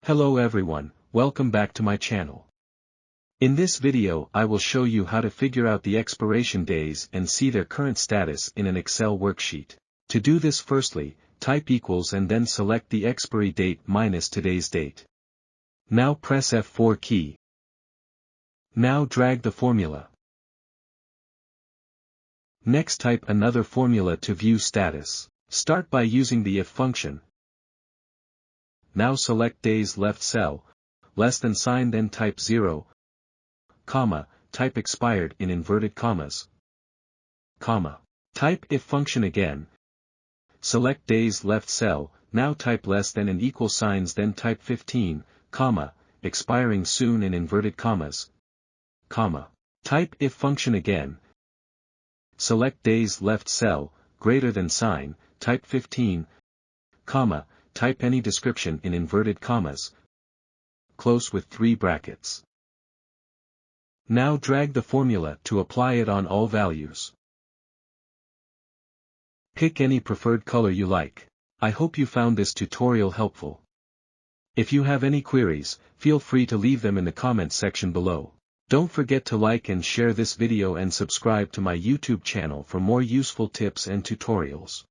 Hello everyone, welcome back to my channel. In this video I will show you how to figure out the expiration days and see their current status in an Excel worksheet. To do this, firstly, type equals and then select the expiry date minus today's date. Now press F4 key. Now drag the formula. Next type another formula to view status. Start by using the if function. Now select days left cell, less than sign, then type 0, comma, type expired in inverted commas, comma. Type if function again. Select days left cell, now type less than and equal signs, then type 15, comma, expiring soon in inverted commas, comma. Type if function again. Select days left cell, greater than sign, type 15, comma, type any description in inverted commas, close with 3 brackets. Now drag the formula to apply it on all values. Pick any preferred color you like. I hope you found this tutorial helpful. If you have any queries, feel free to leave them in the comments section below. Don't forget to like and share this video and subscribe to my YouTube channel for more useful tips and tutorials.